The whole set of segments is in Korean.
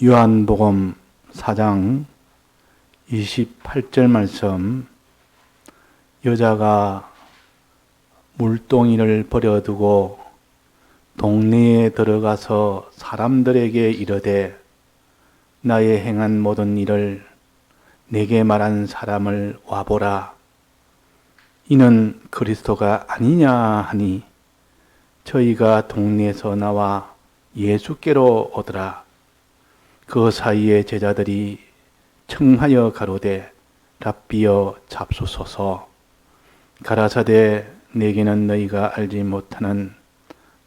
요한복음 4장 28절 말씀, 여자가 물동이를 버려두고 동네에 들어가서 사람들에게 이르되 나의 행한 모든 일을 내게 말한 사람을 와보라. 이는 그리스도가 아니냐 하니 저희가 동네에서 나와 예수께로 오더라. 그 사이에 제자들이 청하여 가로되 랍비여 잡수소서. 가라사대 내게는 너희가 알지 못하는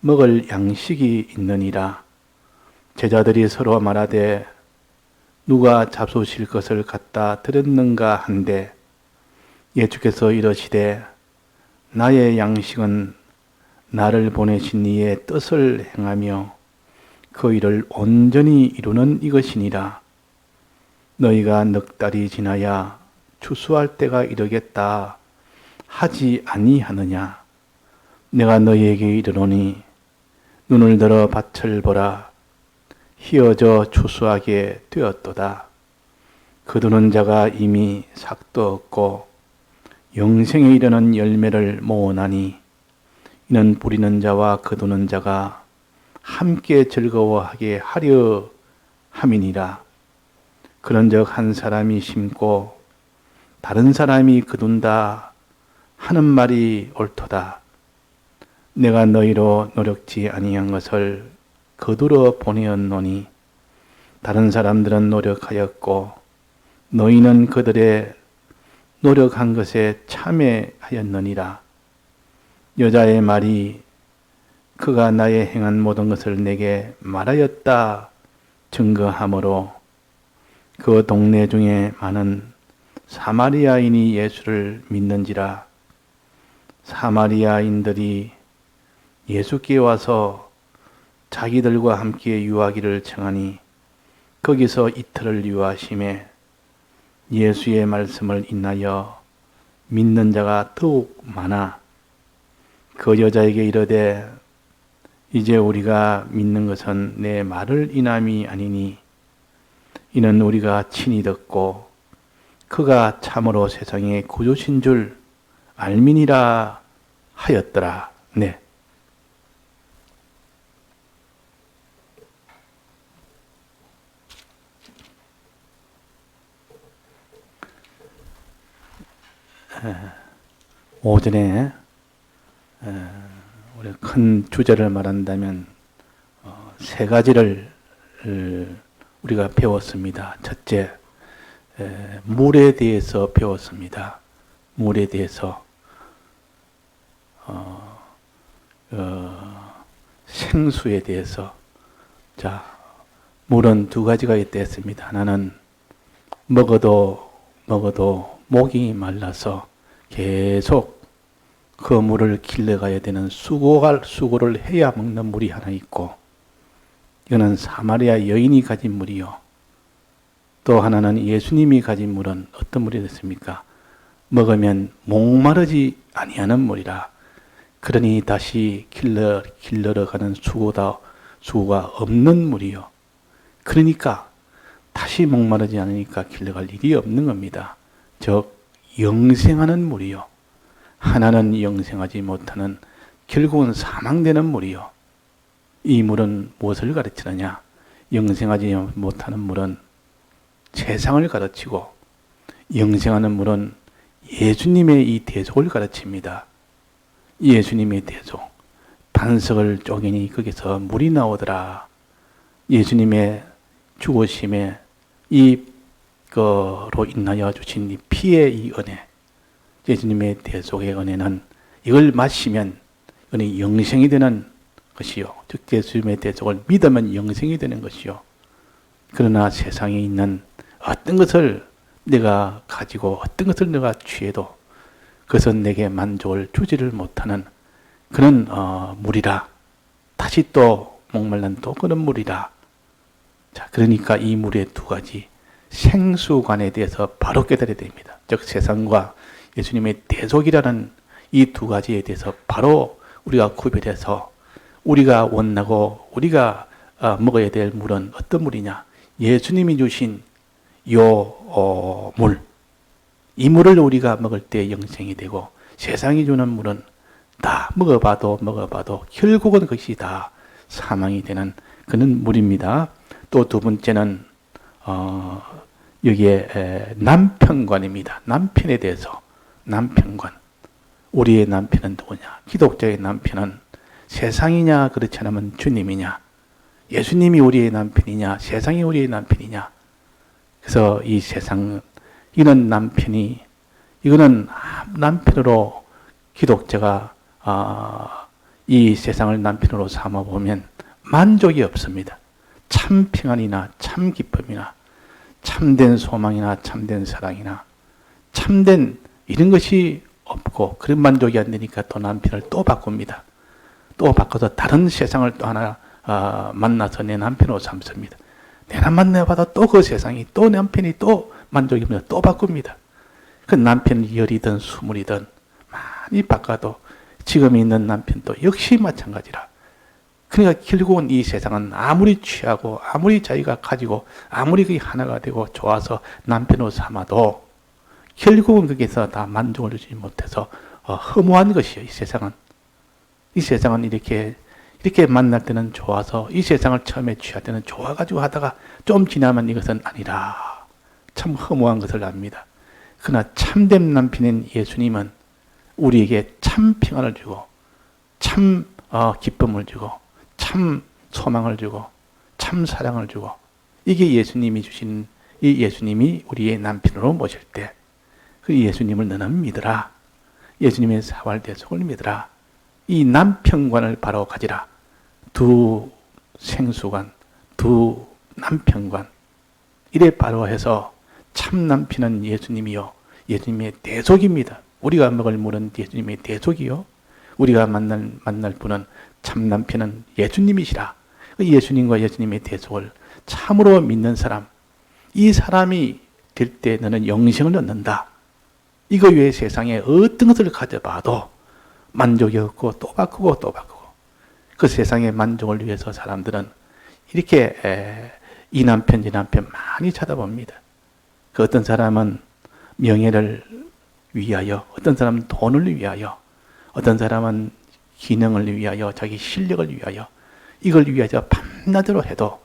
먹을 양식이 있느니라. 제자들이 서로 말하되 누가 잡수실 것을 갖다 드렸는가 한데 예수께서 이러시되 나의 양식은 나를 보내신 이의 뜻을 행하며 그 일을 온전히 이루는 이것이니라. 너희가 넉 달이 지나야 추수할 때가 이르겠다 하지 아니하느냐. 내가 너희에게 이르노니 눈을 들어 밭을 보라. 휘어져 추수하게 되었도다. 거두는 자가 이미 삭도 없고 영생에 이르는 열매를 모으나니 이는 뿌리는 자와 거두는 자가 함께 즐거워하게 하려 함이니라. 그런즉 한 사람이 심고 다른 사람이 거둔다 하는 말이 옳도다. 내가 너희로 노력지 아니한 것을 거두러 보내었노니 다른 사람들은 노력하였고 너희는 그들의 노력한 것에 참여하였느니라. 여자의 말이 그가 나의 행한 모든 것을 내게 말하였다 증거하므로 그 동네 중에 많은 사마리아인이 예수를 믿는지라. 사마리아인들이 예수께 와서 자기들과 함께 유하기를 청하니 거기서 이틀을 유하심에 예수의 말씀을 인하여 믿는 자가 더욱 많아 그 여자에게 이르되 이제 우리가 믿는 것은 내 말을 인함이 아니니 이는 우리가 친히 듣고 그가 참으로 세상의 구주신 줄 알미니라 하였더라. 네. 오전에 우리 큰 주제를 말한다면 세 가지를 우리가 배웠습니다. 첫째, 물에 대해서 배웠습니다. 물에 대해서 생수에 대해서. 자, 물은 두 가지가 있다 했습니다. 하나는 먹어도 목이 말라서 계속 그 물을 길러가야 되는 수고를 해야 먹는 물이 하나 있고, 이거는 사마리아 여인이 가진 물이요. 또 하나는 예수님이 가진 물은 어떤 물이 됐습니까? 먹으면 목마르지 아니하는 물이라. 그러니 다시 길러러 가는 수고가 없는 물이요. 그러니까 다시 목마르지 않으니까 길러갈 일이 없는 겁니다. 즉 영생하는 물이요. 하나는 영생하지 못하는 결국은 사망되는 물이요. 이 물은 무엇을 가르치느냐? 영생하지 못하는 물은 세상을 가르치고 영생하는 물은 예수님의 이 대속을 가르칩니다. 예수님의 대속. 반석을 쪼개니 거기서 물이 나오더라. 예수님의 죽으심에 이거로 인하여 주신 이 피의 이 은혜, 예수님의 대속의 은혜는 이걸 마시면 은혜 영생이 되는 것이요. 즉 예수님의 대속을 믿으면 영생이 되는 것이요. 그러나 세상에 있는 어떤 것을 내가 가지고 어떤 것을 내가 취해도 그것은 내게 만족을 주지를 못하는 그런 물이라. 다시 또 목말른 또 그런 물이라. 자, 그러니까 이 물의 두 가지 생수관에 대해서 바로 깨달아야 됩니다. 즉 세상과 예수님의 대속이라는 이 두 가지에 대해서 바로 우리가 구별해서 우리가 원하고 우리가 먹어야 될 물은 어떤 물이냐? 예수님이 주신 물, 이 물을 우리가 먹을 때 영생이 되고 세상이 주는 물은 다 먹어봐도 결국은 그것이 다 사망이 되는 그런 물입니다. 또 두 번째는 여기에 남편관입니다. 남편에 대해서 남편관. 우리의 남편은 누구냐? 기독자의 남편은 세상이냐 그렇지 않으면 주님이냐? 예수님이 우리의 남편이냐? 세상이 우리의 남편이냐? 그래서 이 세상 이런 남편이 이거는 남편으로 기독자가 이 세상을 남편으로 삼아 보면 만족이 없습니다. 참 평안이나 참 기쁨이나 참된 소망이나 참된 사랑이나 참된 이런 것이 없고 그런 만족이 안 되니까 또 남편을 또 바꿉니다. 또 바꿔서 다른 세상을 또 하나 만나서 내 남편으로 삼습니다. 내가 만나봐도 또 그 세상이 또 남편이 또 만족이 없는데 또 바꿉니다. 그 남편 열이든 스물이든 많이 바꿔도 지금 있는 남편도 역시 마찬가지라. 그러니까 결국은 이 세상은 아무리 취하고 아무리 자기가 가지고 아무리 그게 하나가 되고 좋아서 남편으로 삼아도 결국은 거기서 다 만족을 주지 못해서 허무한 것이에요. 이 세상은. 이 세상은 이렇게 만날 때는 좋아서 이 세상을 처음에 취할 때는 좋아가지고 하다가 좀 지나면 이것은 아니라 참 허무한 것을 압니다. 그러나 참된 남편인 예수님은 우리에게 참 평안을 주고 참 기쁨을 주고 참 소망을 주고 참 사랑을 주고 이게 예수님이 주신 이 예수님이 우리의 남편으로 모실 때 그 예수님을 너는 믿으라. 예수님의 사활대속을 믿으라. 이 남편관을 바로 가지라. 두 생수관, 두 남편관 이래 바로 해서 참 남편은 예수님이요. 예수님의 대속입니다. 우리가 먹을 물은 예수님의 대속이요. 우리가 만날 분은 참 남편은 예수님이시라. 예수님과 예수님의 대속을 참으로 믿는 사람, 이 사람이 될 때 너는 영생을 얻는다. 이거 외에 세상에 어떤 것을 가져봐도 만족이 없고 또 바꾸고 또 바꾸고 그 세상의 만족을 위해서 사람들은 이렇게 이 남편 저 남편 많이 찾아봅니다. 그 어떤 사람은 명예를 위하여, 어떤 사람은 돈을 위하여, 어떤 사람은 기능을 위하여, 자기 실력을 위하여 이걸 위하여 밤낮으로 해도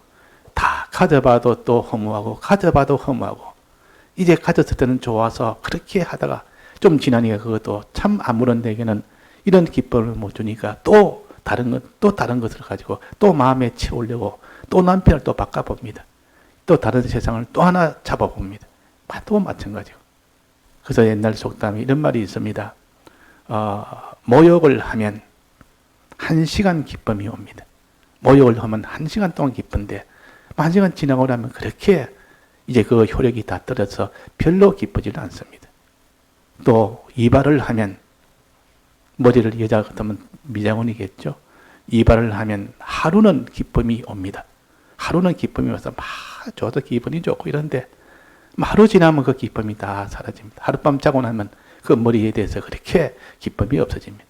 다 가져봐도 또 허무하고 가져봐도 허무하고 이제 가졌을 때는 좋아서 그렇게 하다가 좀 지나니까 그것도 참 아무런 데에게는 이런 기쁨을 못 주니까 또 다른 것을 가지고 또 마음에 채우려고 또 남편을 또 바꿔봅니다. 또 다른 세상을 또 하나 잡아봅니다. 또 마찬가지고. 그래서 옛날 속담에 이런 말이 있습니다. 모욕을 하면 1시간 기쁨이 옵니다. 모욕을 하면 1시간 동안 기쁜데 1시간 지나고 나면 그렇게 이제 그 효력이 다 떨어져서 별로 기쁘지는 않습니다. 또 이발을 하면 머리를 여자 같으면 미장원이겠죠. 이발을 하면 하루는 기쁨이 옵니다. 하루는 기쁨이 와서 막 저도 기분이 좋고 이런데 하루 지나면 그 기쁨이 다 사라집니다. 하룻밤 자고 나면 그 머리에 대해서 그렇게 기쁨이 없어집니다.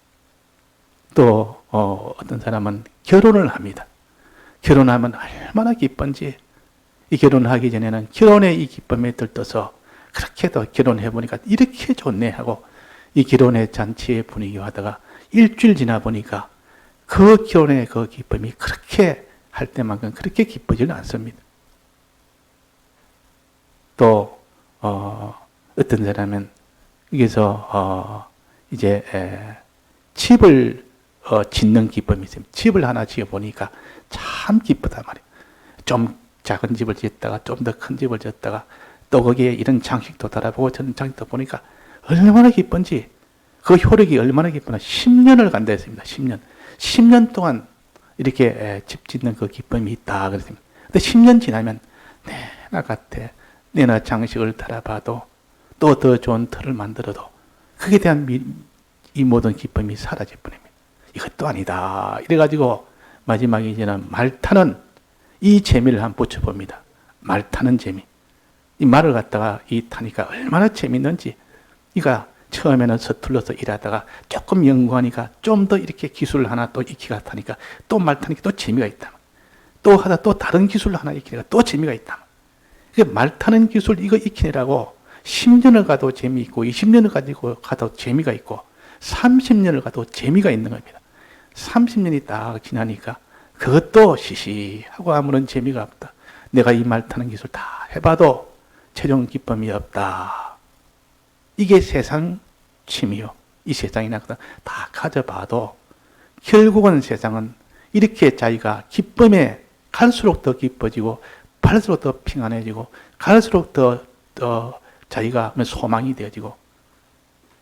또 어떤 사람은 결혼을 합니다. 결혼하면 얼마나 기쁜지 이 결혼하기 전에는 결혼의 이 기쁨에 들떠서 그렇게 더 결혼해 보니까 이렇게 좋네 하고 이 결혼의 잔치의 분위기 하다가 일주일 지나 보니까 그 결혼의 그 기쁨이 그렇게 할 때만큼 그렇게 기쁘지는 않습니다. 또 어떤 사람은 여기서 이제 집을 짓는 기쁨이 있습니다. 집을 하나 지어 보니까 참 기쁘단 말이에요. 좀 작은 집을 짓다가 좀 더 큰 집을 짓다가 또 거기에 이런 장식도 달아보고 저런 장식도 보니까 얼마나 기쁜지 그 효력이 얼마나 기쁘나 10년을 간다 했습니다. 10년 동안 이렇게 집 짓는 그 기쁨이 있다 그랬습니다. 근데 10년 지나면 내나 같아 내나 장식을 달아봐도 또 더 좋은 터를 만들어도 그에 대한 이 모든 기쁨이 사라질 뿐입니다. 이것도 아니다. 이래가지고 마지막에 이제는 말 타는 이 재미를 한번 붙여봅니다. 말 타는 재미. 이 말을 갖다가 타니까 얼마나 재밌는지. 이가 처음에는 서툴러서 일하다가 조금 연구하니까 좀 더 이렇게 기술을 하나 또 익히가 타니까 또 말 타니까 또 재미가 있다. 또 하다 또 다른 기술을 하나 익히니까 또 재미가 있다. 말 타는 기술 이거 익히느라고 10년을 가도 재미있고 20년을 가도 재미가 있고 30년을 가도 재미가 있는 겁니다. 30년이 딱 지나니까 그것도 시시하고 아무런 재미가 없다. 내가 이 말 타는 기술 다 해봐도 최종 기쁨이 없다. 이게 세상 취미요. 이 세상이나 다 가져봐도 결국은 세상은 이렇게 자기가 기쁨에 갈수록 더 기뻐지고 갈수록 더 평안해지고 갈수록 더 자기가 소망이 되어지고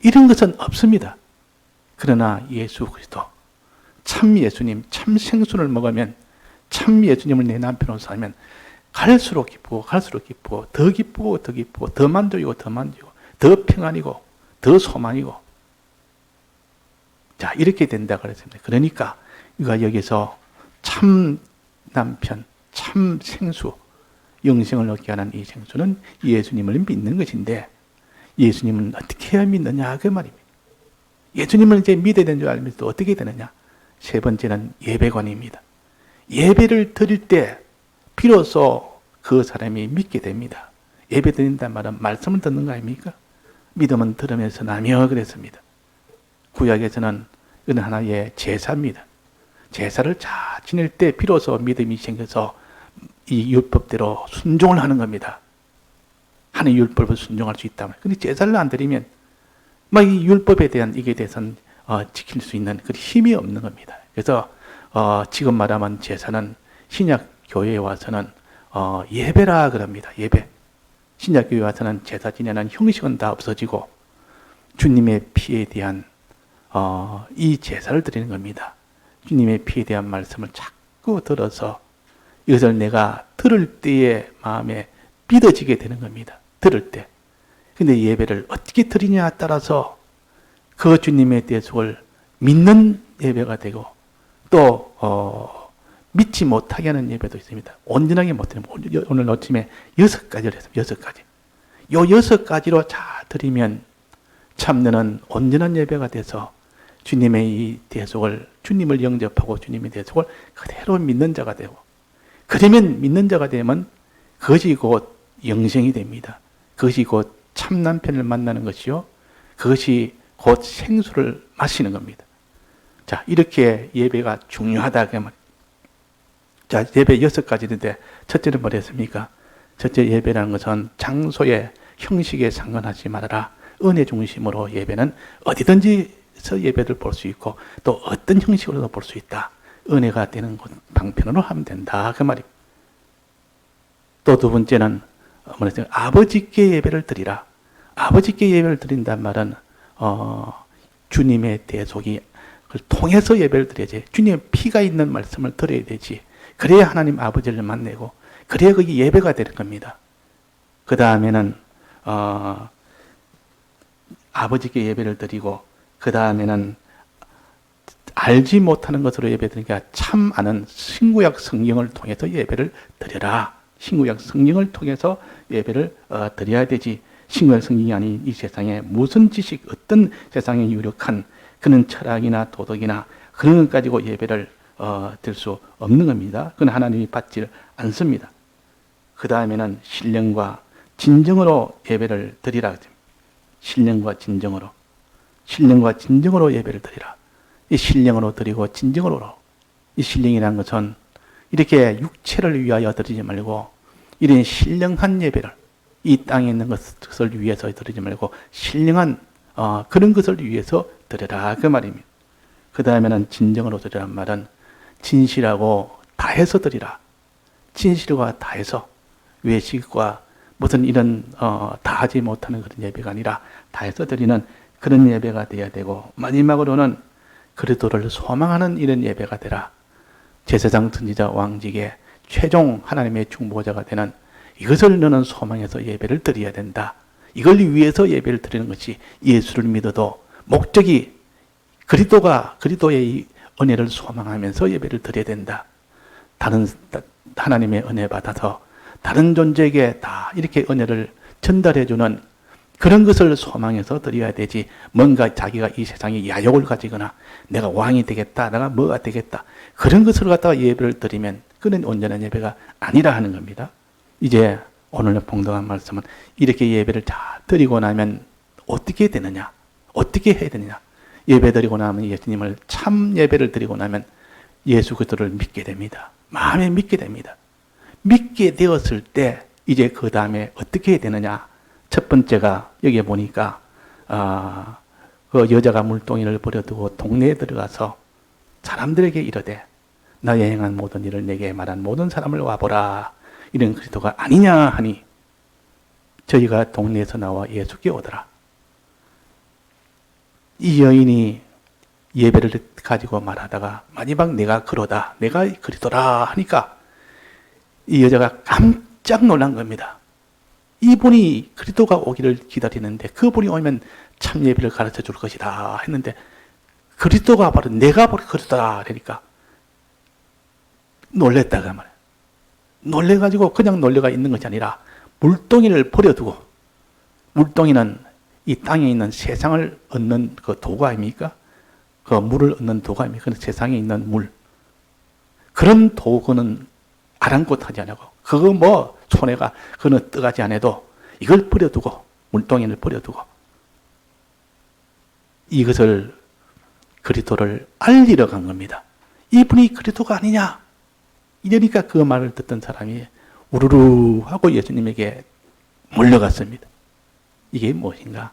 이런 것은 없습니다. 그러나 예수 그리스도 참 예수님 참 생수를 먹으면 참 예수님을 내 남편으로 살면 갈수록 기쁘고 갈수록 기쁘고 더 기쁘고 더 기쁘고 더 만족이고 더 만족이고 더 평안이고 더 소망이고 자 이렇게 된다 그랬습니다. 그러니까 우리가 여기서 참 남편 참 생수 영생을 얻게 하는 이 생수는 예수님을 믿는 것인데 예수님은 어떻게 해야 믿느냐 그 말입니다. 예수님을 이제 믿어야 되는 줄 알면 또 어떻게 되느냐. 세 번째는 예배관입니다. 예배를 드릴 때 비로소 그 사람이 믿게 됩니다. 예배 드린다는 말은 말씀을 듣는 거 아닙니까? 믿음은 들으면서 나며 그랬습니다. 구약에서는 이건 하나의 제사입니다. 제사를 잘 지낼 때 비로소 믿음이 생겨서 이 율법대로 순종을 하는 겁니다. 하는 율법을 순종할 수 있다면. 근데 제사를 안 드리면 이 율법에 대한 이게 대해서는 지킬 수 있는 그 힘이 없는 겁니다. 그래서 지금 말하면 제사는 신약 교회에 와서는 예배라 그럽니다. 예배. 신약 교회에 와서는 제사 지내는 형식은 다 없어지고 주님의 피에 대한 이 제사를 드리는 겁니다. 주님의 피에 대한 말씀을 자꾸 들어서 이것을 내가 들을 때의 마음에 믿어지게 되는 겁니다. 들을 때. 근데 예배를 어떻게 드리냐에 따라서 그 주님의 대속을 믿는 예배가 되고 또 믿지 못하게 하는 예배도 있습니다. 온전하게 못하는 오늘 아침에 6가지를 했습니다. 6가지. 요 6가지로 잘 드리면 참되는 온전한 예배가 돼서 주님의 이 대속을 주님을 영접하고 주님의 대속을 그대로 믿는 자가 되고 그러면 믿는 자가 되면 그것이 곧 영생이 됩니다. 그것이 곧 참 남편을 만나는 것이요. 그것이 곧 생수를 마시는 겁니다. 자, 이렇게 예배가 중요하다. 자, 예배 6가지인데 첫째는 뭐랬습니까? 첫째 예배라는 것은 장소의 형식에 상관하지 말아라. 은혜 중심으로 예배는 어디든지서 예배를 볼 수 있고 또 어떤 형식으로도 볼 수 있다. 은혜가 되는 곳 방편으로 하면 된다. 그 말입니다. 또 두 번째는 아버지께 예배를 드리라. 아버지께 예배를 드린단 말은 주님의 대속이 그걸 통해서 예배를 드려야지. 주님의 피가 있는 말씀을 드려야 되지. 그래야 하나님 아버지를 만나고 그래야 그게 예배가 되는 겁니다. 그 다음에는 아버지께 예배를 드리고 그 다음에는 알지 못하는 것으로 예배 드리니까 참 아는 신구약 성경을 통해서 예배를 드려라. 신구약 성경을 통해서 예배를 드려야 되지. 신구약 성경이 아닌 이 세상에 무슨 지식, 어떤 세상에 유력한 그런 철학이나 도덕이나 그런 것 가지고 예배를 드릴 수 없는 겁니다. 그건 하나님이 받지 않습니다. 그 다음에는 신령과 진정으로 예배를 드리라. 신령과 진정으로. 신령과 진정으로 예배를 드리라. 이 신령으로 드리고 진정으로. 이 신령이라는 것은 이렇게 육체를 위하여 드리지 말고 이런 신령한 예배를 이 땅에 있는 것을 위해서 드리지 말고 신령한 그런 것을 위해서 드려라 그 말입니다. 그 다음에는 진정으로 드리란 말은 진실하고 다해서 드리라. 진실과 다해서 외식과 무슨 이런 다하지 못하는 그런 예배가 아니라 다해서 드리는 그런 예배가 되어야 되고 마지막으로는 그리스도를 소망하는 이런 예배가 되라. 제사장 선지자 왕직의 최종 하나님의 중보자가 되는 이것을 너는 소망해서 예배를 드려야 된다. 이걸 위해서 예배를 드리는 것이 예수를 믿어도 목적이 그리스도의 이 은혜를 소망하면서 예배를 드려야 된다. 다른 하나님의 은혜 받아서 다른 존재에게 다 이렇게 은혜를 전달해주는 그런 것을 소망해서 드려야 되지. 뭔가 자기가 이 세상에 야욕을 가지거나 내가 왕이 되겠다, 내가 뭐가 되겠다 그런 것을 갖다가 예배를 드리면 그는 온전한 예배가 아니라 하는 겁니다. 이제 오늘 봉독한 말씀은 이렇게 예배를 잘 드리고 나면 어떻게 되느냐? 어떻게 해야 되느냐? 예배 드리고 나면 예수님을 참 예배를 드리고 나면 예수 그리스도를 믿게 됩니다. 마음에 믿게 됩니다. 믿게 되었을 때 이제 그 다음에 어떻게 해야 되느냐? 첫 번째가 여기에 보니까 그 여자가 물동이를 버려두고 동네에 들어가서 사람들에게 이르되 나의 행한 모든 일을 내게 말한 모든 사람을 와보라. 이런 그리스도가 아니냐 하니 저희가 동네에서 나와 예수께 오더라. 이 여인이 예배를 가지고 말하다가 마지막 내가 그러다, 내가 그리스도라 하니까 이 여자가 깜짝 놀란 겁니다. 이분이 그리스도가 오기를 기다리는데 그분이 오면 참 예배를 가르쳐 줄 것이다 했는데 그리스도가 바로 내가 바로 그리스도다 그러니까 놀랬다가 말이에요. 놀래가지고 그냥 놀래가 있는 것이 아니라 물동이를 버려두고, 물동이는 이 땅에 있는 세상을 얻는 그 도구 아닙니까? 그 물을 얻는 도구 아닙니까? 세상에 있는 물. 그런 도구는 아랑곳하지 않고, 그거 뭐 손해가 그는 떠가지 않아도 이걸 버려두고, 물동이를 버려두고 이것을 그리스도를 알리러 간 겁니다. 이분이 그리스도가 아니냐? 이러니까 그 말을 듣던 사람이 우르르 하고 예수님에게 몰려갔습니다. 이게 무엇인가?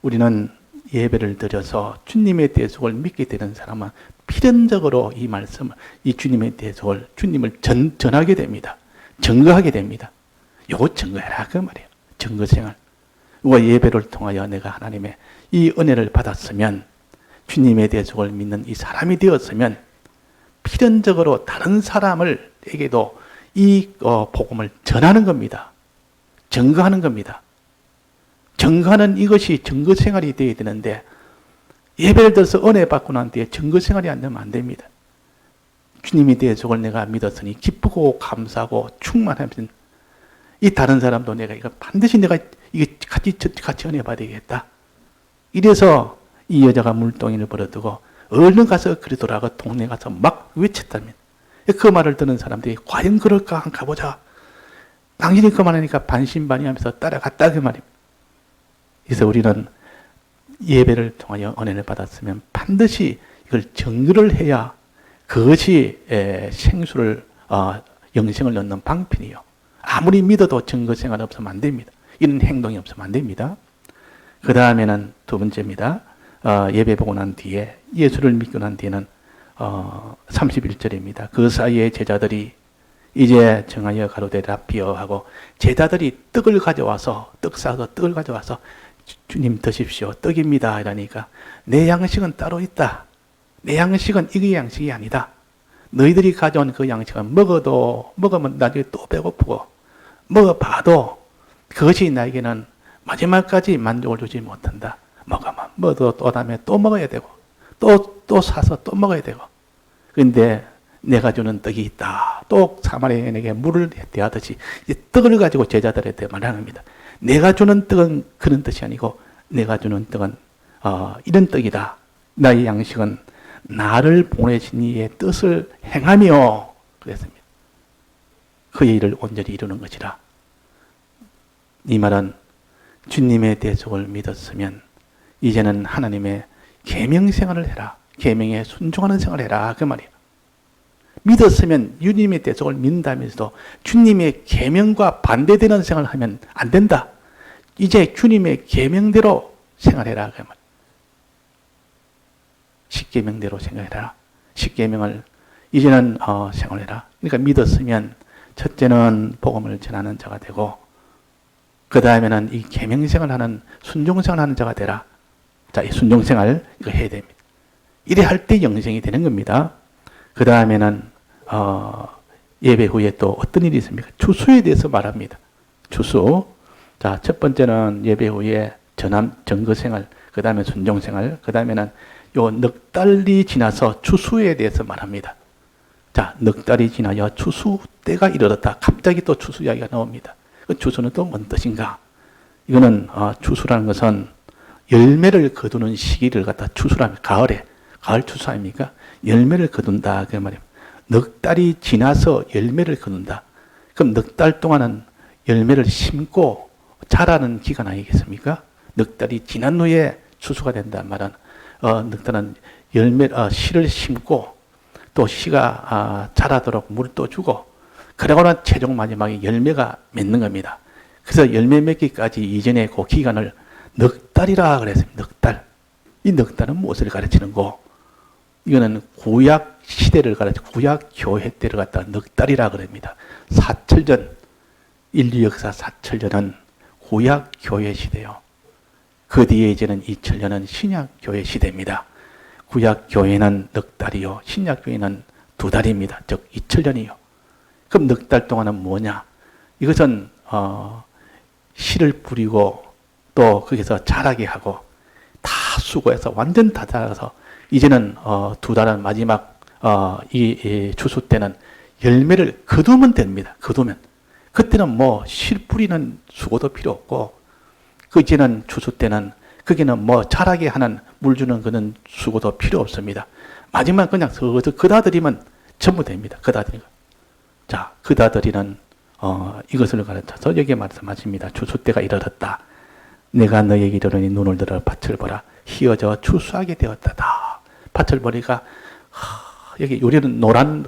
우리는 예배를 드려서 주님의 대속을 믿게 되는 사람은 필연적으로 이 말씀을, 이 주님의 대속을, 주님을 전하게 됩니다. 증거하게 됩니다. 요거 증거해라 그 말이에요. 증거생활. 우리가 예배를 통하여 내가 하나님의 이 은혜를 받았으면, 주님의 대속을 믿는 이 사람이 되었으면 필연적으로 다른 사람에게도 이 복음을 전하는 겁니다. 증거하는 겁니다. 증거하는 이것이 증거생활이 되어야 되는데 예배를 들어서 은혜 받고 난 뒤에 증거생활이 안 되면 안 됩니다. 주님의 대속을 내가 믿었으니 기쁘고 감사하고 충만하면 이 다른 사람도 내가 이거 반드시 내가 이게 같이 은혜 받아야 되겠다. 이래서 이 여자가 물동이를 버려두고 얼른 가서 그리스도라고 동네 가서 막 외쳤답니다. 그 말을 듣는 사람들이 과연 그럴까? 한번 가보자. 당신이 그 말하니까 반신반의하면서 따라갔다 그 말입니다. 그래서 우리는 예배를 통하여 은혜를 받았으면 반드시 이걸 증거를 해야 그것이 생수를 영생을 얻는 방편이요. 아무리 믿어도 증거생활 없으면 안 됩니다. 이런 행동이 없으면 안 됩니다. 그 다음에는 두 번째입니다. 예배 보고 난 뒤에 예수를 믿고 난 뒤에는 31절입니다. 그 사이에 제자들이 이제 정하여 가로되 랍비어 하고 제자들이 떡을 가져와서 떡 싸서 떡을 가져와서 주님 드십시오. 떡입니다. 이러니까 내 양식은 따로 있다. 내 양식은 이게 양식이 아니다. 너희들이 가져온 그 양식은 먹으면 나중에 또 배고프고 먹어봐도 그것이 나에게는 마지막까지 만족을 주지 못한다. 먹으면 또 다음에 또 먹어야 되고 또 사서 또 먹어야 되고 그런데 내가 주는 떡이 있다. 또 사마리아인에게 물을 대하듯이 떡을 가지고 제자들한테 말합니다. 내가 주는 떡은 그런 뜻이 아니고 내가 주는 떡은 이런 떡이다. 나의 양식은 나를 보내신 이의 뜻을 행하며 그랬습니다. 그의 일을 온전히 이루는 것이라. 이 말은 주님의 대속을 믿었으면 이제는 하나님의 계명 생활을 해라. 계명에 순종하는 생활을 해라. 그 말이에요. 믿었으면 주님의 대속을 믿는다면서도 주님의 계명과 반대되는 생활을 하면 안 된다. 이제 주님의 계명대로 생활해라. 그 말. 십계명대로 생활해라. 십계명을 이제는 생활해라. 그러니까 믿었으면 첫째는 복음을 전하는 자가 되고 그 다음에는 이 계명생활을 하는 순종생활을 하는 자가 되라. 자, 이 순종생활 이거 해야 됩니다. 이래 할 때 영생이 되는 겁니다. 그 다음에는 예배 후에 또 어떤 일이 있습니까? 추수에 대해서 말합니다. 추수. 자, 첫 번째는 예배 후에 증거생활, 그 다음에 순종생활, 그 다음에는 요 넉 달이 지나서 추수에 대해서 말합니다. 자, 넉 달이 지나여 추수 때가 이르렀다. 갑자기 또 추수 이야기가 나옵니다. 그 추수는 또 뭔 뜻인가? 이거는 추수라는 것은 열매를 거두는 시기를 갖다 추수라면 가을에 가을 추수 아닙니까? 열매를 거둔다 그 말입니다. 넉 달이 지나서 열매를 거둔다. 그럼 넉 달 동안은 열매를 심고 자라는 기간 아니겠습니까? 넉 달이 지난 후에 추수가 된다는 말은 넉 달은 씨를 심고 또 씨가 자라도록 물을 또 주고 그러고 난 최종 마지막에 열매가 맺는 겁니다. 그래서 열매 맺기까지 이전에 그 기간을 넉 달이라 그랬습니다. 넉 달. 이 넉 달은 무엇을 가르치는 거? 이거는 구약 시대를 구약 교회 때를 갖다 넉 달이라 그럽니다. 사철전, 인류 역사 사철전은 구약 교회 시대요. 그 뒤에 이제는 2000년은 신약 교회 시대입니다. 구약 교회는 넉 달이요. 신약 교회는 2달입니다. 즉 2000년이요. 그럼 넉 달 동안은 뭐냐? 이것은 씨를 뿌리고 또 거기서 자라게 하고 다 수고해서 완전 다 자라서 이제는 2달은 마지막 이 추수 때는 열매를 거두면 됩니다. 거두면. 그때는 뭐 씨 뿌리는 수고도 필요 없고 그 이제는 추수 때는 거기는 뭐 자라게 하는 물 주는 그런 수고도 필요 없습니다. 마지막 그냥 서서 그다들이면 전부 됩니다. 그다들이가. 자, 그다들이는 이것을 가르쳐서 여기에 말씀하십니다. 추수 때가 이르렀다. 내가 너에게 이르노니 눈을 들어 밭을 보라. 희어져 추수하게 되었다. 밭을 보니까 여기 우리는 노란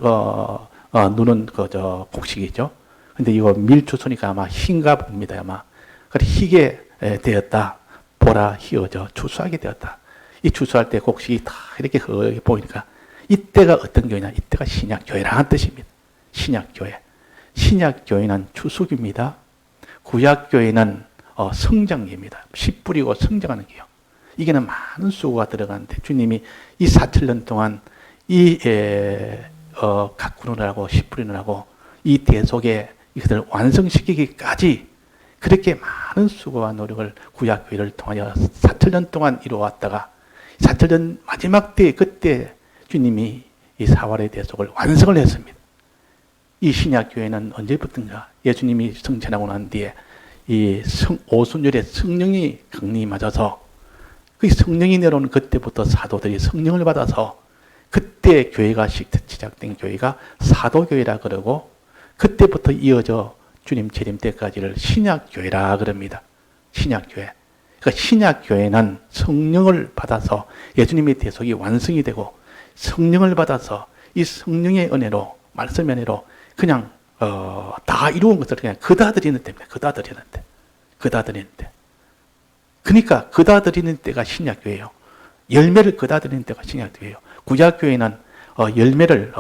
눈은 그저 곡식이죠. 근데 이거 밀추수니까 아마 흰가 봅니다. 아마 그래 희게 되었다. 보라 희어져 추수하게 되었다. 이 추수할 때 곡식이 다 이렇게 보이니까 이때가 어떤 교회냐? 이때가 신약교회라는 뜻입니다. 신약교회. 신약교회는 추수기입니다. 구약교회는 성장기입니다. 씨 뿌리고 성장하는 기요. 이게는 많은 수고가 들어가는데 주님이 이 4,000년 동안 이 가꾸느라고 씨 뿌리느라고 이 대속에 이것을 완성시키기까지 그렇게 많은 수고와 노력을 구약교회를 통하여 4,000년 동안 이루어왔다가 4,000년 마지막 때 그때 주님이 이 사활의 대속을 완성을 했습니다. 이 신약교회는 언제부터인가 예수님이 승천하고 난 뒤에 이 오순절에 성령이 강림하셔서 그 성령이 내려오는 그때부터 사도들이 성령을 받아서 그때 교회가 시작된 교회가 사도교회라 그러고 그때부터 이어져 주님 재림 때까지를 신약교회라 그럽니다. 신약교회. 그러니까 신약교회는 성령을 받아서 예수님의 대속이 완성이 되고 성령을 받아서 이 성령의 은혜로 말씀의 은혜로 그냥 다 이루은 것을 그냥 그다 드리는 때입니다. 그다 드리는 때. 그다 드리는 때. 그러니까 그다 드리는 때가 신약교회예요. 열매를 그다 드리는 때가 신약교회예요. 구약교회는 열매를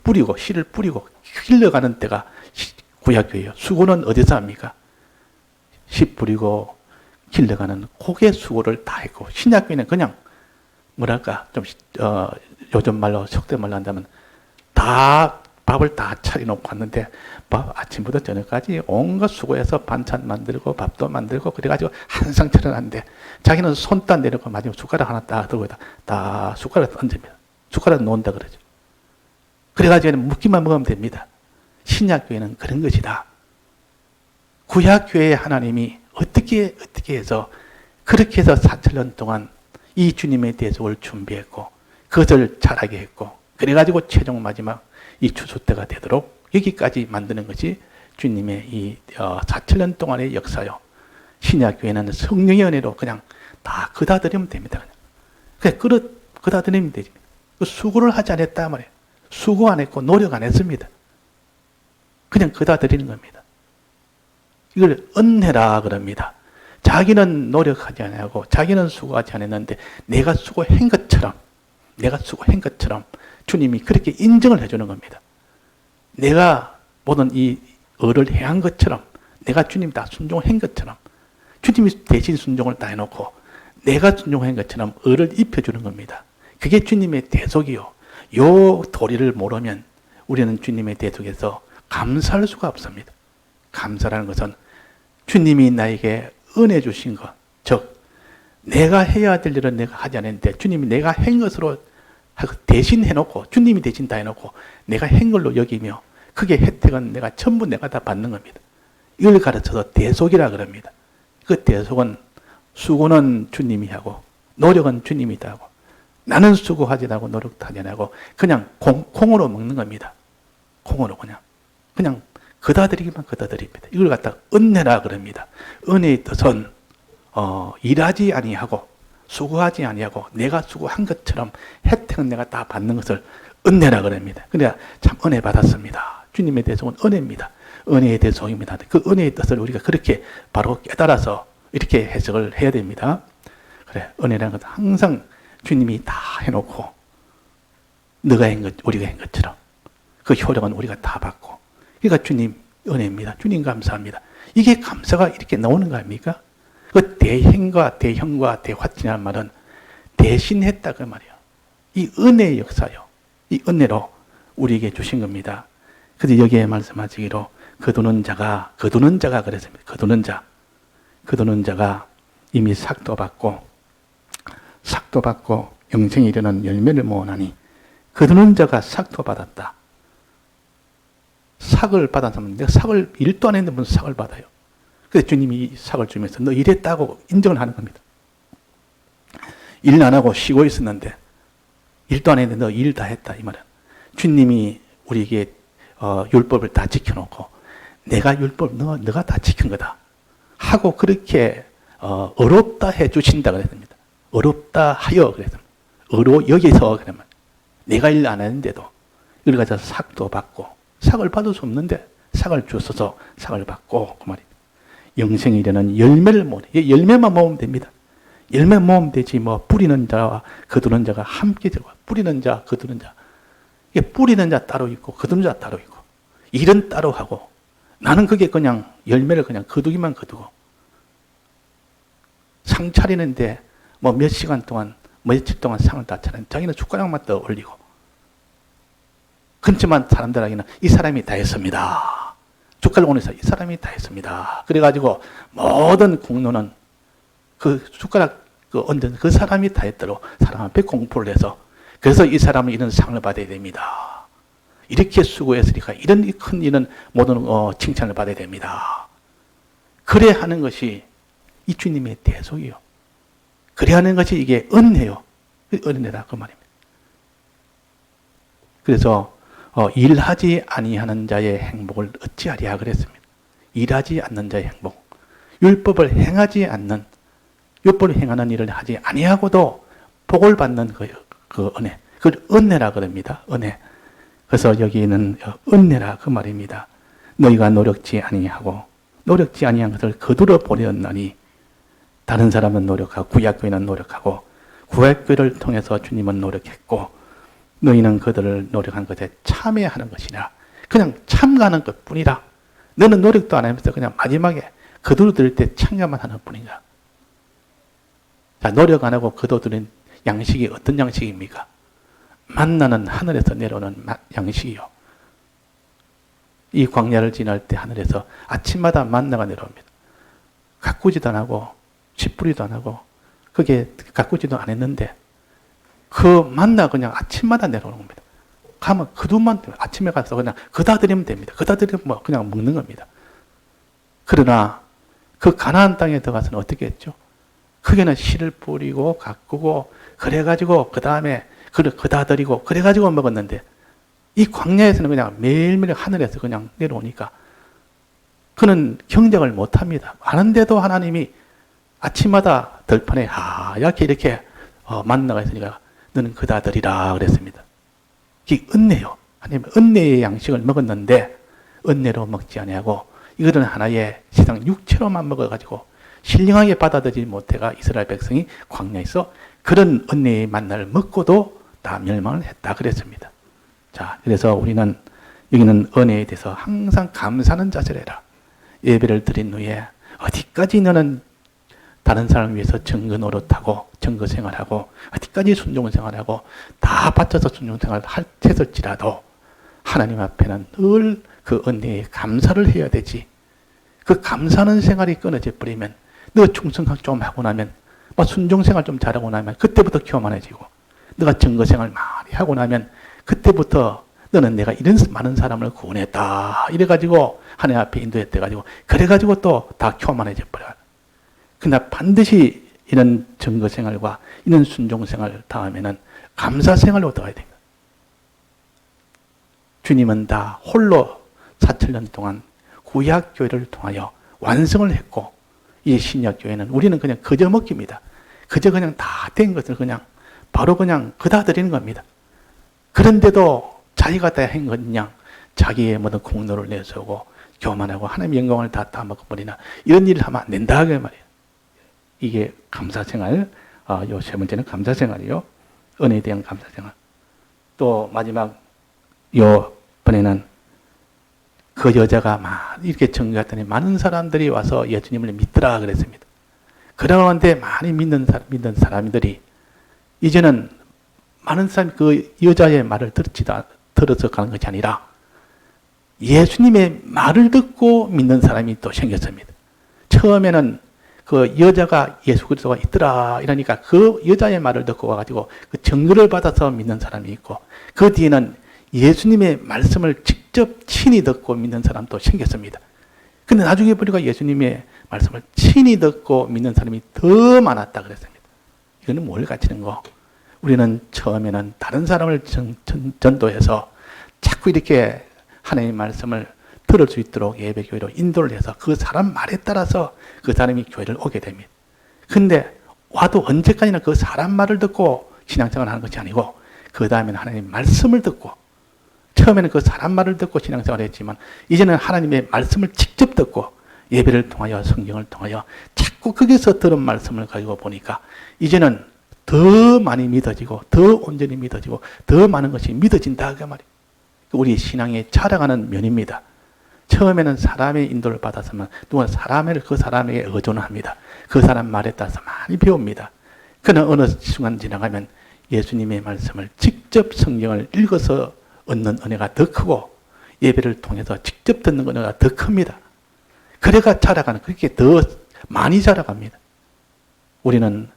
뿌리고 씨를 뿌리고 흘러가는 때가 구약교회예요. 수고는 어디서 합니까? 씨 뿌리고 흘러가는 고개 수고를 다 했고 신약교회는 그냥 뭐랄까 좀 요즘 말로 속된 말로 한다면 다 밥을 다 차려놓고 왔는데 아침부터 저녁까지 온갖 수고해서 반찬 만들고 밥도 만들고 그래가지고 항상 차려놨는데 자기는 손 딱 내려고 마지막 숟가락 하나 딱 들고 다 숟가락 얹습니다. 숟가락 놓는다 그러죠. 그래가지고 묵기만 먹으면 됩니다. 신약교회는 그런 것이다. 구약교회의 하나님이 어떻게 해서 그렇게 해서 4,000년 동안 이 주님의 대속을 준비했고 그것을 잘하게 했고 그래가지고 최종 마지막 이 추수 때가 되도록 여기까지 만드는 것이 주님의 이 4,000년 동안의 역사요. 신약교회는 성령의 은혜로 그냥 다 그다 드리면 됩니다. 그냥 그다 드리면 되지. 수고를 하지 않았다 말이에요. 수고 안 했고 노력 안 했습니다. 그냥 그다 드리는 겁니다. 이걸 은혜라 그럽니다. 자기는 노력하지 않고 자기는 수고하지 않았는데 내가 수고한 것처럼 주님이 그렇게 인정을 해주는 겁니다. 내가 모든 이 을을 행한 것처럼 내가 주님 다 순종한 것처럼 주님이 대신 순종을 다 해놓고 내가 순종한 것처럼 을을 입혀주는 겁니다. 그게 주님의 대속이요. 요 도리를 모르면 우리는 주님의 대속에서 감사할 수가 없습니다. 감사라는 것은 주님이 나에게 은혜 주신 것, 즉 내가 해야 될 일은 내가 하지 않았는데 주님이 내가 한 것으로 대신 해놓고 주님이 대신 다 해놓고 내가 한 걸로 여기며 그게 혜택은 전부 내가 다 받는 겁니다. 이걸 가르쳐서 대속이라 그럽니다. 그 대속은 수고는 주님이 하고 노력은 주님이 다 하고 나는 수고하지 않고 노력도 하지 않고 그냥 콩으로 먹는 겁니다. 콩으로 그냥 거다드리기만 거다드립니다. 이걸 갖다가 은혜라 그럽니다. 은혜의 뜻은 일하지 아니하고 수고하지 아니하고 내가 수고한 것처럼 혜택은 내가 다 받는 것을 은혜라 그럽니다. 그래야 참 은혜 받았습니다. 주님의 대속은 은혜입니다. 은혜의 대속입니다. 그 은혜의 뜻을 우리가 그렇게 바로 깨달아서 이렇게 해석을 해야 됩니다. 그래, 은혜라는 것은 항상 주님이 다 해놓고 너가 한 것, 우리가 한 것처럼 그 효력은 우리가 다 받고, 그러니까 주님 은혜입니다. 주님 감사합니다. 이게 감사가 이렇게 나오는 거 아닙니까? 그 대행과 대형과 대화치라는 말은 대신했다 그 말이에요. 이 은혜의 역사요. 이 은혜로 우리에게 주신 겁니다. 그래서 여기에 말씀하시기로 거두는 자가 그랬습니다. 거두는 자가 이미 삭도 받고 영생에 이르는 열매를 모으나니 거두는 자가 삭도 받았다. 삭을 받았으면 내가 삭을 일도 안 했는데 무슨 삭을 받아요. 그래서 주님이 삭을 주면서 너 일했다고 인정을 하는 겁니다. 일 안 하고 쉬고 있었는데 일도 안 했는데 너 일 다 했다 이 말은. 주님이 우리에게 율법을 다 지켜놓고 내가 율법 너가 다 지킨 거다 하고 그렇게 어렵다 해 주신다 그랬습니다. 어렵다 하여 그랬습니다. 여기서 그러면 내가 일 안 했는데도 이걸 가져서 삭도 받고 삭을 받을 수 없는데 삭을 주셔서 삭을 받고 그 말입니다. 영생에 이르는 열매를 모으니 열매만 모으면 됩니다. 열매 모으면 되지 뭐 뿌리는 자와 거두는 자가 함께 들어와. 뿌리는 자 거두는 자. 이게 뿌리는 자 따로 있고 거두는 자 따로 있고 일은 따로 하고 나는 그게 그냥 열매를 그냥 거두기만 거두고 상 차리는데 뭐 몇 시간 동안 며칠 동안 상을 다 차리는 자기는 숟가락만 떠 올리고 그렇지만 사람들에게는 이 사람이 다 했습니다. 숟가락 올려서 이 사람이 다 했습니다. 그래가지고 모든 공로는 그 숟가락 얹은 그 사람이 다 했도록 사람 앞에 공포를 해서 그래서 이 사람은 이런 상을 받아야 됩니다. 이렇게 수고했으니까 이런 큰 일은 모든 칭찬을 받아야 됩니다. 그래 하는 것이 이 주님의 대속이요. 그래 하는 것이 이게 은혜요. 은혜라 그 말입니다. 그래서 일하지 아니하는 자의 행복을 어찌하리야 그랬습니다. 일하지 않는 자의 행복. 율법을 행하지 않는, 율법을 행하는 일을 하지 아니하고도 복을 받는 그 은혜. 그걸 은혜라 그럽니다. 은혜. 그래서 여기는 은혜라 그 말입니다. 너희가 노력지 아니하고 노력지 아니한 것을 거두러 보려느니 다른 사람은 노력하고 구약교회는 노력하고 구약교회를 통해서 주님은 노력했고 너희는 그들을 노력한 것에 참여하는 것이라. 그냥 참가하는 것뿐이라. 너는 노력도 안 하면서 그냥 마지막에 거두들 때 참가만 하는 뿐이냐. 자, 노력 안 하고 거두들인 양식이 어떤 양식입니까? 만나는 하늘에서 내려오는 양식이요. 이 광야를 지날 때 하늘에서 아침마다 만나가 내려옵니다. 가꾸지도 안 하고 씨뿌리도 안 하고 그게 가꾸지도 안 했는데 그 만나 그냥 아침마다 내려오는 겁니다. 가면 그두만 아침에 가서 그냥 그다 드리면 됩니다. 그다 드리면 뭐 그냥 먹는 겁니다. 그러나 그 가나안 땅에 들어가서는 어떻게 했죠? 크게는 씨를 뿌리고 가꾸고 그래가지고 그 다음에 그다 드리고 그래가지고 먹었는데 이 광야에서는 그냥 매일매일 하늘에서 그냥 내려오니까 그는 경쟁을 못합니다. 하는데도 하나님이 아침마다 들판에 하얗게 이렇게 만나가 있으니까 너는 그다 드리라 그랬습니다. 이게 은혜요. 하나님 은혜의 양식을 먹었는데 은혜로 먹지 아니하고 이거는 하나의 세상 육체로만 먹어가지고 신령하게 받아들이지 못해가 이스라엘 백성이 광야에서 그런 은혜의 만나를 먹고도 다 멸망을 했다 그랬습니다. 자, 그래서 우리는 여기는 은혜에 대해서 항상 감사하는 자세를 해라. 예배를 드린 후에 어디까지 너는 다른 사람을 위해서 증거 노릇하고 증거 생활하고 어디까지 순종 생활하고 다 바쳐서 순종 생활을 했을지라도 하나님 앞에는 늘 그 은혜에 감사를 해야 되지. 그 감사하는 생활이 끊어져 버리면 너 충성 좀 하고 나면 순종 생활 좀 잘하고 나면 그때부터 교만해지고 너가 증거 생활 많이 하고 나면 그때부터 너는 내가 이런 많은 사람을 구원했다 이래가지고 하나님 앞에 인도했대가지고 그래가지고 또 다 교만해져 버려요. 그러나 반드시 이런 증거 생활과 이런 순종 생활 다음에는 감사 생활로 들어가야 됩니다. 주님은 다 홀로 4,000년 동안 구약 교회를 통하여 완성을 했고, 이 신약 교회는 우리는 그냥 그저 먹깁니다. 그저 그냥 다 된 것을 그냥 바로 그냥 그다 드리는 겁니다. 그런데도 자기가 다 한 것냥 자기의 모든 공로를 내세우고 교만하고 하나님의 영광을 다 따먹어버리나 이런 일을 하면 안 된다 그 말이에요. 이게 감사생활, 요 세 번째는 감사생활이요. 은혜에 대한 감사생활. 또 마지막 요 번에는 그 여자가 막 이렇게 전교했더니 많은 사람들이 와서 예수님을 믿더라 그랬습니다. 그러는데 많이 믿는 사람들이 이제는 많은 사람이 그 여자의 말을 들어서 가는 것이 아니라 예수님의 말을 듣고 믿는 사람이 또 생겼습니다. 처음에는 그 여자가 예수 그리스도가 있더라 이러니까 그 여자의 말을 듣고 와가지고 그 증거를 받아서 믿는 사람이 있고, 그 뒤에는 예수님의 말씀을 직접 친히 듣고 믿는 사람도 생겼습니다. 근데 나중에 보니까 예수님의 말씀을 친히 듣고 믿는 사람이 더 많았다 그랬습니다. 이거는 뭘 가르치는 거? 우리는 처음에는 다른 사람을 전도해서 자꾸 이렇게 하나님의 말씀을 들을 수 있도록 예배교회로 인도를 해서 그 사람 말에 따라서 그 사람이 교회를 오게 됩니다. 근데 와도 언제까지나 그 사람 말을 듣고 신앙생활을 하는 것이 아니고, 그 다음에는 하나님의 말씀을 듣고, 처음에는 그 사람 말을 듣고 신앙생활을 했지만 이제는 하나님의 말씀을 직접 듣고 예배를 통하여 성경을 통하여 자꾸 거기서 들은 말씀을 가지고 보니까 이제는 더 많이 믿어지고 더 온전히 믿어지고 더 많은 것이 믿어진다 그 말이에요. 우리 신앙에 자라가는 면입니다. 처음에는 사람의 인도를 받았으면 누가 그 사람에게 의존을 합니다. 그 사람 말에 따라서 많이 배웁니다. 그러나 어느 순간 지나가면 예수님의 말씀을 직접 성경을 읽어서 얻는 은혜가 더 크고 예배를 통해서 직접 듣는 은혜가 더 큽니다. 그래가 자라가는, 그렇게 더 많이 자라갑니다. 우리는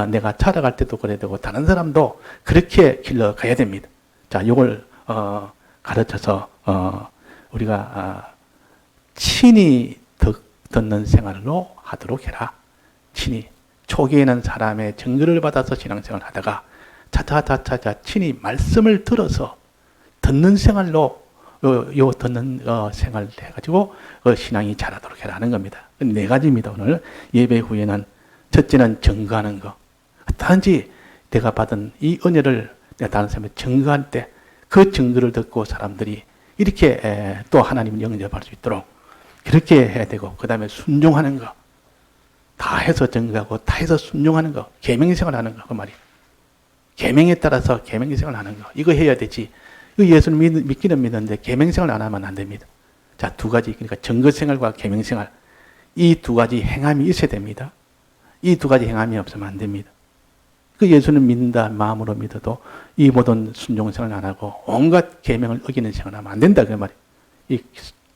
내가 자라갈 때도 그래야 되고 다른 사람도 그렇게 길러가야 됩니다. 자, 이걸 가르쳐서 우리가 친히 듣는 생활로 하도록 해라. 친히. 초기에는 사람의 증거를 받아서 신앙생활을 하다가 차차차차 친히 말씀을 들어서 듣는 생활로 듣는 생활을 해가지고 신앙이 자라도록 해라 하는 겁니다. 네 가지입니다. 오늘 예배 후에는 첫째는 증거하는 거. 단지 내가 받은 이 은혜를 내가 다른 사람에 증거할 때 그 증거를 듣고 사람들이 이렇게 또 하나님을 영접할 수 있도록 그렇게 해야 되고, 그 다음에 순종하는 거. 다 해서 증거하고 다 해서 순종하는 거. 계명생활 하는 거. 그 말이에요. 계명에 따라서 계명생활 하는 거. 이거 해야 되지. 예수는 믿기는 믿는데 계명생활 안 하면 안 됩니다. 자, 두 가지. 그러니까 증거생활과 계명생활. 이 두 가지 행함이 있어야 됩니다. 이 두 가지 행함이 없으면 안 됩니다. 그 예수는 믿는다 마음으로 믿어도 이 모든 순종생활 안 하고 온갖 계명을 어기는 생활을 하면 안 된다 그 말이에요. 이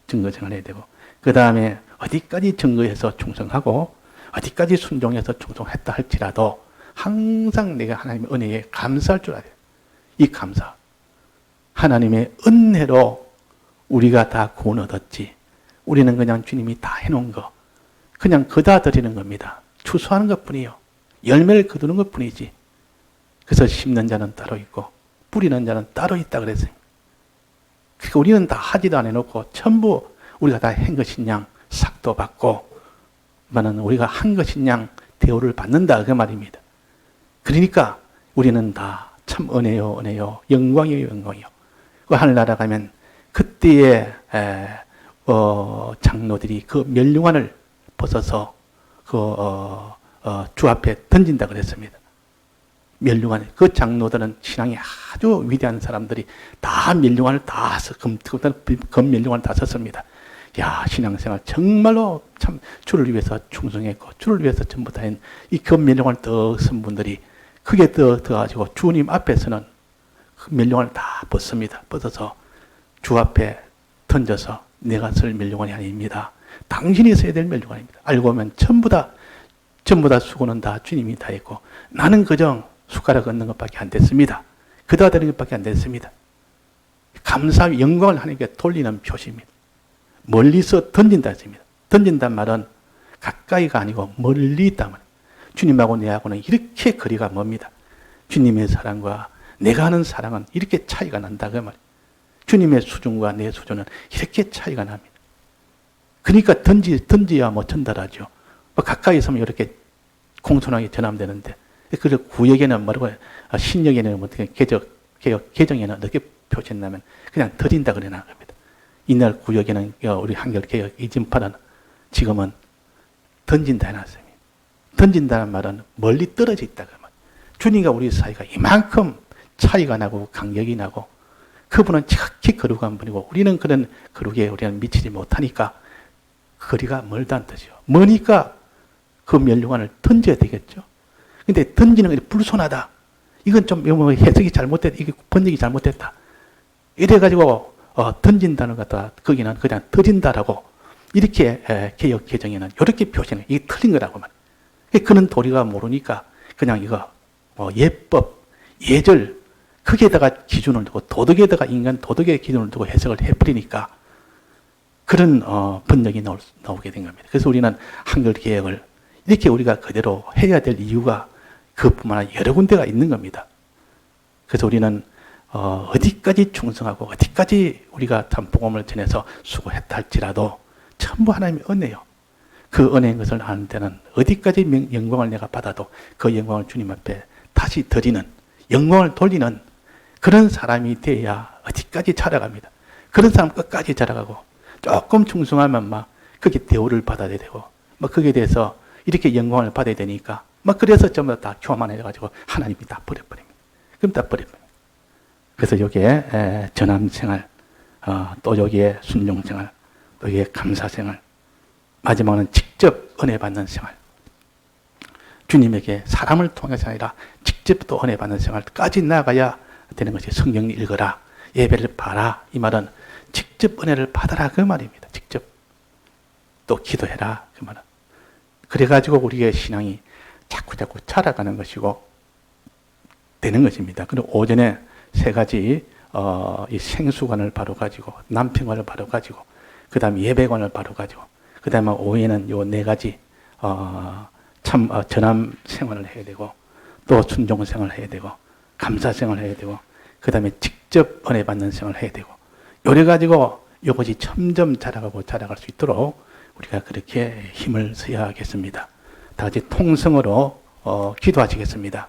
증거생활 해야 되고, 그 다음에 어디까지 증거해서 충성하고 어디까지 순종해서 충성했다 할지라도 항상 내가 하나님의 은혜에 감사할 줄 알아야 돼요. 이 감사. 하나님의 은혜로 우리가 다 구원 얻었지. 우리는 그냥 주님이 다 해놓은 거 그냥 그다 드리는 겁니다. 추수하는 것뿐이요. 열매를 거두는 것뿐이지. 그래서 심는 자는 따로 있고 뿌리는 자는 따로 있다 그랬어요. 그러니까 우리는 다 하지도 안 해놓고 전부 우리가 다 한 것인 양 삭도 받고, 만은 우리가 한 것인 양 대우를 받는다 그 말입니다. 그러니까 우리는 다 참 은혜요 은혜요 영광이요 영광이요. 그 하늘나라 가면 그때의 장로들이 그 멸류관을 벗어서 주 앞에 던진다 그랬습니다. 멸류관. 그 장로들은 신앙이 아주 위대한 사람들이 다 멸류관을 다 금멸류관을 다 썼습니다. 야, 신앙생활 정말로 참 주를 위해서 충성했고 주를 위해서 전부 다 이 금멸류관을 더 쓴 분들이 그게 더 가지고 주님 앞에서는 그 멸류관을 다 벗습니다. 벗어서 주 앞에 던져서 내가 쓸 멸류관이 아닙니다. 당신이 써야 될 멸류관입니다. 알고 보면 전부 다 수고는 다 주님이 다 했고 나는 그저 숟가락 얹는 것밖에 안 됐습니다. 그다 드리는 것밖에 안 됐습니다. 감사, 영광을 하나님께 돌리는 표시입니다. 멀리서 던진다 했습니다. 던진단 말은 가까이가 아니고 멀리 있단 말이에요. 주님하고 내하고는 이렇게 거리가 멉니다. 주님의 사랑과 내가 하는 사랑은 이렇게 차이가 난다 그 말이에요. 주님의 수준과 내 수준은 이렇게 차이가 납니다. 그러니까 던져야 뭐 전달하죠. 뭐 가까이 있으면 이렇게 공손하게 전함되는데, 그걸 구역에는 뭐라고, 신역에는 어떻게, 개정에는 어떻게 표시했냐면, 그냥 드린다 그래 나갑니다. 이날 구역에는, 우리 한결개혁 이진파는 지금은 던진다 해놨습니다. 던진다는 말은 멀리 떨어져 있다. 그러면. 주님과 우리 사이가 이만큼 차이가 나고 간격이 나고, 그분은 지극히 거룩한 분이고, 우리는 그런 거룩에 우리는 미치지 못하니까, 거리가 멀다는 뜻이죠. 머니까 그 멸류관을 던져야 되겠죠. 근데 던지는 게 불손하다. 이건 좀 해석이 잘못됐다. 이게 번역이 잘못됐다. 이래가지고 던진다는 것과 거기는 그냥 드린다라고 이렇게 개역 개정에는 이렇게 표시는 이게 틀린 거라고 말. 그는 도리가 모르니까 그냥 이거 예법, 예절 거기에다가 기준을 두고 도덕에다가 인간 도덕의 기준을 두고 해석을 해버리니까 그런 번역이 나오게 된 겁니다. 그래서 우리는 한글 개혁을 이렇게 우리가 그대로 해야 될 이유가 그뿐만 아니라 여러 군데가 있는 겁니다. 그래서 우리는 어디까지 충성하고 어디까지 우리가 참 복음을 전해서 수고했다 할지라도 전부 하나님의 은혜요. 그 은혜인 것을 아는 데는 어디까지 영광을 내가 받아도 그 영광을 주님 앞에 다시 드리는, 영광을 돌리는 그런 사람이 되어야 어디까지 자라갑니다. 그런 사람 끝까지 자라가고 조금 충성하면 막 그게 대우를 받아야 되고 막 거기에 대해서 이렇게 영광을 받아야 되니까 막 그래서 전부 다 교만해가지고 하나님이 다 버려버립니다. 그럼 다 버려버립니다. 그래서 여기에 전함생활, 또 여기에 순종생활, 또 여기에 감사생활, 마지막은 직접 은혜 받는 생활. 주님에게 사람을 통해서 아니라 직접 또 은혜 받는 생활까지 나아가야 되는 것이 성경 읽어라, 예배를 봐라. 이 말은 직접 은혜를 받아라 그 말입니다. 직접 또 기도해라 그 말은. 그래가지고 우리의 신앙이 자꾸 자라가는 것이고 되는 것입니다. 그리고 오전에 세 가지 이 생수관을 바로 가지고 남편관을 바로 가지고 그 다음에 예배관을 바로 가지고 그 다음에 오후에는 요 네 가지 전함 생활을 해야 되고 또 순종 생활을 해야 되고 감사 생활을 해야 되고 그 다음에 직접 은혜 받는 생활을 해야 되고 요래 가지고 이것이 점점 자라갈 수 있도록 우리가 그렇게 힘을 써야겠습니다. 다 같이 통성으로 기도하시겠습니다.